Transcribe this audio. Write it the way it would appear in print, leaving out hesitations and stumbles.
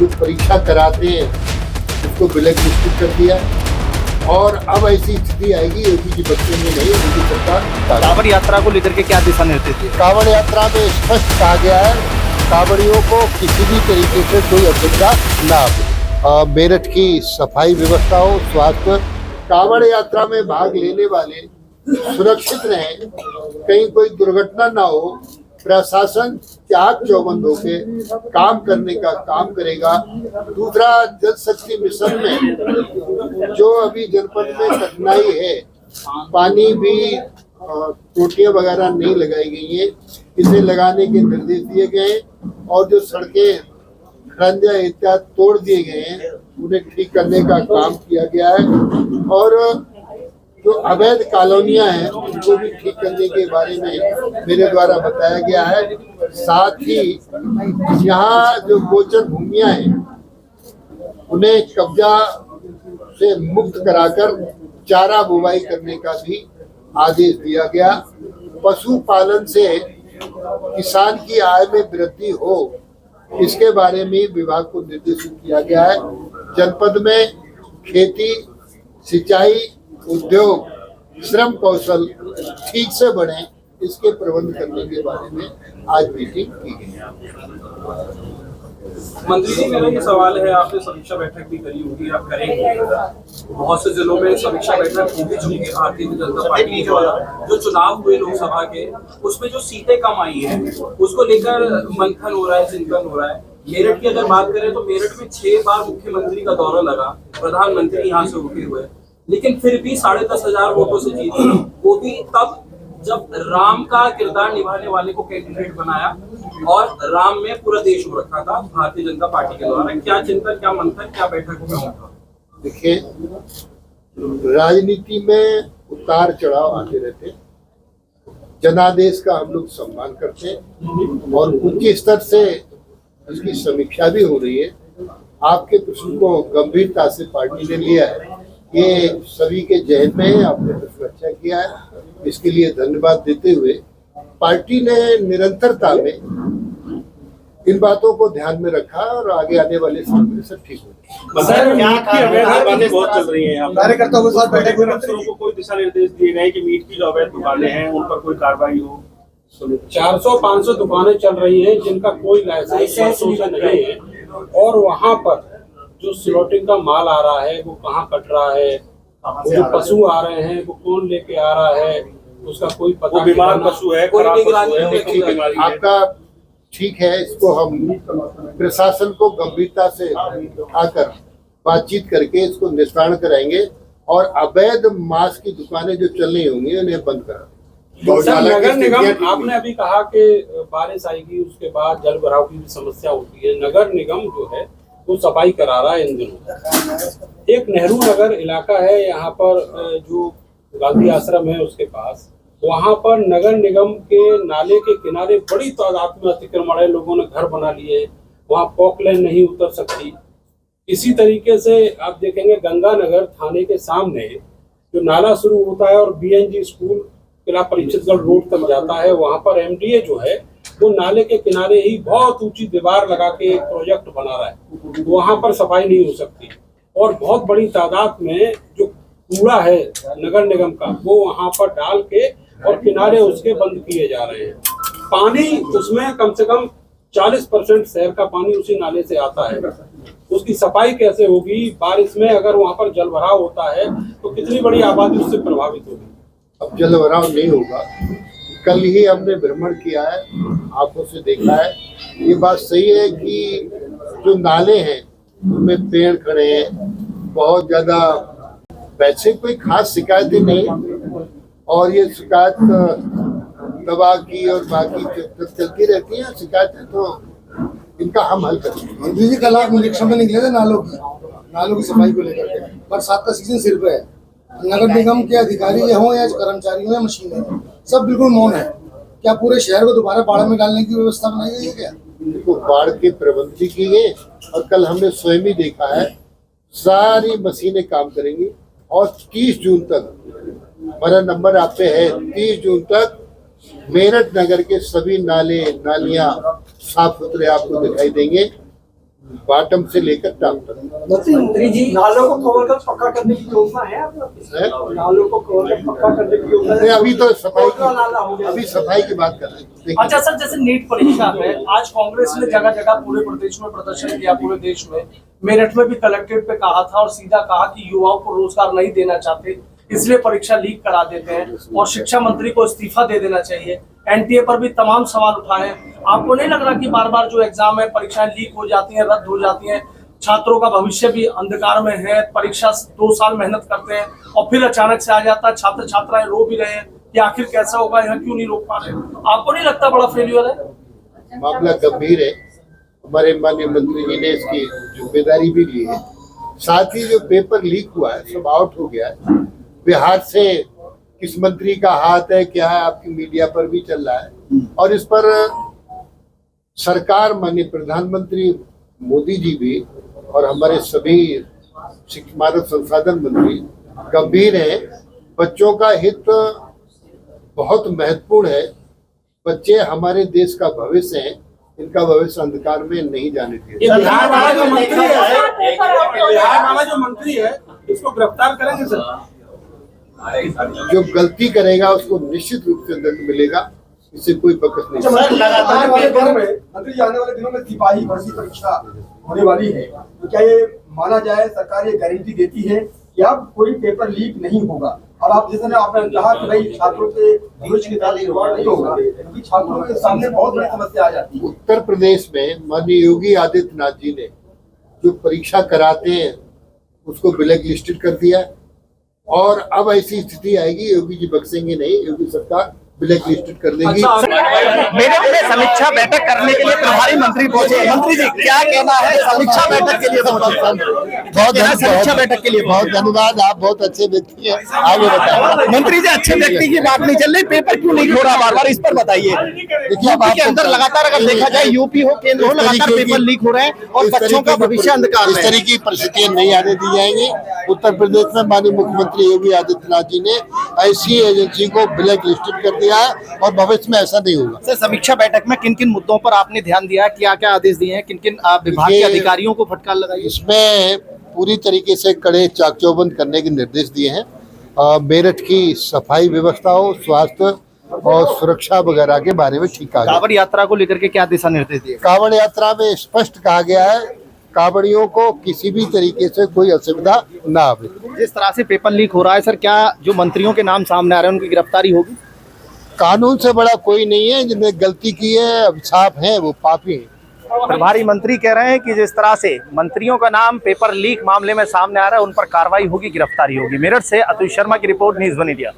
जो परीक्षा कराते हैं उसको ब्लैक लिस्टेड कर दिया और अब ऐसी स्थिति आएगी योगी जी बच्चे में नहीं, योगी सरकार। कांवड़ यात्रा को लेकर के क्या दिशा निर्देश दिए? कांवड़ यात्रा में स्पष्ट कहा गया है कांवड़ियों को किसी भी तरीके से कोई असुविधा ना हो। मेरठ की सफाई व्यवस्था हो, स्वास्थ्य, कांवड़ यात्रा में भाग लेने वाले सुरक्षित रहें, कहीं कोई दुर्घटना ना हो। प्रशासन चाक चौबंद होके काम करने का काम करेगा। दूसरा, जल शक्ति मिशन में जो अभी जनपद में कठिनाई है, पानी भी टोटियां वगैरह नहीं लगाई गई है, इसे लगाने के निर्देश दिए गए हैं और जो सड़कें खंजा इत्यादि तोड़ दिए गए हैं उन्हें ठीक करने का काम किया गया है और जो अवैध कॉलोनियां हैं उनको भी ठीक करने के बारे में मेरे द्वारा बताया गया है। साथ ही यहाँ जो गोचर भूमियां हैं उन्हें कब्जा से मुक्त कराकर चारा बुवाई करने का भी आदेश दिया गया। पशुपालन से किसान की आय में वृद्धि हो, इसके बारे में विभाग को निर्देशित किया गया है। जनपद में खेती, सिंचाई, उद्योग, श्रम कौशल ठीक से बढ़े, इसके प्रबंध करने के बारे में आज मीटिंग की गई। मंत्री जी, मेरा ये सवाल है, आपने समीक्षा बैठक भी करी होगी, आप करेंगे, बहुत से जिलों में समीक्षा बैठक हो भी चुकी है। भारतीय जनता पार्टी के जो चुनाव हुए लोकसभा के, उसमें जो सीटें कम आई है उसको लेकर मंथन हो रहा है, चिंतन हो रहा है। मेरठ की अगर बात करें तो मेरठ में 6 बार मुख्यमंत्री का दौरा लगा, प्रधानमंत्री यहाँ से होते हुए, लेकिन फिर भी 10,500 वोटों से जीती, वो भी तब जब राम का किरदार निभाने वाले को कैंडिडेट बनाया और राम में पूरा देश हो रखा था भारतीय जनता पार्टी के द्वारा। क्या चिंतन, क्या मंथन, क्या बैठक में होगा? देखिए, राजनीति में उतार चढ़ाव आते रहते, जनादेश का हम लोग सम्मान करते हैं और उच्च स्तर से इसकी समीक्षा भी हो रही है। आपके प्रश्न को गंभीरता से पार्टी ने लिया है, ये सभी के जहन में है, आपने प्रश्न अच्छा किया है, इसके लिए धन्यवाद देते हुए पार्टी ने निरंतरता में इन बातों को ध्यान में रखा और आगे आने वाले समय में सब ठीक हो। बातें बहुत चल रही हैं, कार्यकर्ताओं के साथ बैठक में अफसरों को कोई दिशा निर्देश दिए गए कि मीट की जो अवैध दुकानें हैं उन पर कोई कार्रवाई हो? 400-500 दुकानें चल रही हैं जिनका कोई लाइसेंस नहीं है और वहाँ पर जो स्लॉटिंग का माल आ रहा है वो कहाँ कट रहा है, वो जो पशु आ रहे हैं वो कौन लेके आ रहा है, उसका कोई पता नहीं। बीमार पशु है, खराब पशु है, आपका ठीक है, इसको हम प्रशासन को गंभीरता से उठाकर बातचीत करके इसको निस्तारण कराएंगे और अवैध मांस की दुकानें जो चल रही होंगी उन्हें बंद करा। नगर निगम, आपने अभी कहा कि बारिश आएगी उसके बाद जल भराव की भी समस्या होती है, नगर निगम जो है वो सफाई करा रहा है इन दिनों। एक नेहरू नगर इलाका है यहाँ पर जो गांधी आश्रम है उसके पास, वहाँ पर नगर निगम के नाले के किनारे बड़ी तादाद में अतिक्रमण है, लोगों ने घर बना लिए, वहाँ पॉकलाइन नहीं उतर सकती। इसी तरीके से आप देखेंगे गंगानगर थाने के सामने जो नाला शुरू होता है और BNG स्कूल किला परिचितगढ़ रोड तक जाता है, वहाँ पर MDA जो है वो नाले के किनारे ही बहुत ऊंची दीवार लगा के एक प्रोजेक्ट बना रहा है, वहाँ पर सफाई नहीं हो सकती और बहुत बड़ी तादाद में जो कूड़ा है नगर निगम का वो वहाँ पर डाल के और किनारे उसके बंद किए जा रहे हैं। पानी उसमें कम से कम 40% शहर का पानी उसी नाले से आता है, उसकी सफाई कैसे होगी? बारिश में अगर वहाँ पर जल भराव होता है तो कितनी बड़ी आबादी उससे प्रभावित होगी। अब जल भराव नहीं होगा, कल ही हमने भ्रमण किया है, आंखों से देखा है। ये बात सही है कि जो नाले हैं उनमें पेड़ खड़े हैं, बहुत ज्यादा, वैसे कोई खास शिकायतें नहीं और ये शिकायत दवा की और बाकी चलती रहती है शिकायतें, तो इनका हम हल करेंगे। मंत्री जी, कल आप निरीक्षण में निकले थे नालों की सफाई को लेकर के, बरसात का सीजन सिर पे है, नगर निगम के अधिकारी हों या कर्मचारी हों या मशीनें, सब बिल्कुल मौन है। क्या पूरे शहर को दोबारा बाढ़ में डालने की व्यवस्था बनाई गई है क्या? देखो, बाढ़ के प्रबंध भी किए गए और कल हमने स्वयं ही देखा है, सारी मशीनें काम करेंगी और 30 जून तक, हमारा नंबर आप पे है, 30 जून तक मेरठ नगर के सभी नाले नालियां साफ सुथरे आपको दिखाई देंगे। बॉटम से लेकर टॉप तक मंत्री जी नालों को कवर कर पक्का करने की योजना है है। नालों को कवर कर पक्का करने की योजना नहीं, है अभी तो सफाई नाला हो की गया। अभी सफाई की बात कर रहे हैं। देखिए, अच्छा सर, जैसे नीट परीक्षा है, आज कांग्रेस ने जगह जगह पूरे प्रदेश में प्रदर्शन किया, पूरे देश में। मेरठ में भी कलेक्ट्रेट पे कहा था और सीधा कहा कि युवाओं को रोजगार नहीं देना चाहते, इसलिए परीक्षा लीक करा देते हैं और शिक्षा मंत्री को इस्तीफा दे देना चाहिए। एनटीए पर भी तमाम सवाल उठाए। आपको नहीं लग रहा कि बार बार जो एग्जाम है, परीक्षाएं लीक हो जाती हैं, रद्द हो जाती हैं, छात्रों का भविष्य भी अंधकार में है, परीक्षा 2 साल मेहनत करते हैं और फिर अचानक से आ जाता है, छात्र छात्राएं रो भी रहे हैं कि आखिर कैसा होगा, यहाँ क्यों नहीं रोक पा रहे? आपको नहीं लगता बड़ा फेल्यूर है? मामला गंभीर है। हमारे माननीय मंत्री जी ने इसकी जिम्मेदारी भी ली है। साथ ही जो पेपर लीक हुआ है सब आउट हो गया है। बिहार से किस मंत्री का हाथ है क्या है आपकी मीडिया पर भी चल रहा है और इस पर सरकार माननीय प्रधानमंत्री मोदी जी भी और हमारे सभी मानव संसाधन मंत्री गंभीर है। बच्चों का हित बहुत महत्वपूर्ण है। बच्चे हमारे देश का भविष्य हैं, इनका भविष्य अंधकार में नहीं जाने दिया। ये बिहार वाला जो मंत्री है, बिहार वाला जो मंत्री है, इसको गिरफ्तार करेंगे सर? जो गलती करेगा उसको निश्चित रूप से दंड मिलेगा, इससे कोई बकस नहीं। आने वाले दिनों में मंत्री जी आने वाले दिनों में सिपाही भर्ती परीक्षा होने वाली है, तो क्या ये माना जाए सरकार ये गारंटी देती है कि अब कोई पेपर लीक नहीं होगा? अब आप जैसे आपने कहा कि भाई छात्रों के भविष्य के साथ खिलवाड़ नहीं होगा, क्योंकि छात्रों के सामने बहुत बड़ी समस्या आ जाती है। उत्तर प्रदेश में माननीय योगी आदित्यनाथ जी ने जो परीक्षा कराते हैं उसको ब्लैक लिस्टेड कर दिया है और अब ऐसी स्थिति आएगी योगी जी बख्शेंगे नहीं, योगी सरकार ब्लैक लिस्टेड कर देगी। मेरठ में समीक्षा बैठक करने के लिए प्रभारी मंत्री पहुंचे। मंत्री जी क्या कहना है, समीक्षा बैठक के लिए पहुंचे? समीक्षा बैठक के लिए बहुत धन्यवाद, आप बहुत अच्छे व्यक्ति हैं। आगे बताइए मंत्री जी, अच्छे व्यक्ति की बात नहीं चल रही, पेपर क्यों लीक हो रहा बार बार, इस पर बताइए। यूपी के अंदर लगातार अगर देखा जाए, यूपी हो केंद्र हो, लगातार पेपर लीक हो रहे हैं और बच्चों का भविष्य अंधकार में इस तरह की परिस्थितियां नहीं आने दी जाएंगी। उत्तर प्रदेश में माननीय मुख्यमंत्री योगी आदित्यनाथ जी ने ऐसी एजेंसी को ब्लैक लिस्टेड कर दिया है और भविष्य में ऐसा नहीं होगा। सर, समीक्षा बैठक में किन किन मुद्दों पर आपने ध्यान दिया, क्या क्या आदेश दिए हैं, किन किन विभाग के अधिकारियों को फटकार लगाई? इसमें पूरी तरीके से कड़े चाक चौबंद करने के निर्देश दिए हैं। मेरठ की सफाई व्यवस्था हो, स्वास्थ्य और सुरक्षा वगैरह के बारे में ठीक कहा गया। कांवड़ यात्रा को लेकर के क्या दिशा निर्देश दिए? कांवड़ यात्रा में स्पष्ट कहा गया है कांवड़ियों को किसी भी तरीके से कोई असुविधा ना आवे। जिस तरह से पेपर लीक हो रहा है सर, क्या जो मंत्रियों के नाम सामने आ रहे हैं उनकी गिरफ्तारी होगी? कानून से बड़ा कोई नहीं है, जिन्हें गलती की है अब साफ है वो पापी है। प्रभारी मंत्री कह रहे हैं कि जिस तरह से मंत्रियों का नाम पेपर लीक मामले में सामने आ रहा है उन पर कार्रवाई होगी, गिरफ्तारी होगी। मेरठ से अतुल शर्मा की रिपोर्ट, न्यूज़ वन इंडिया।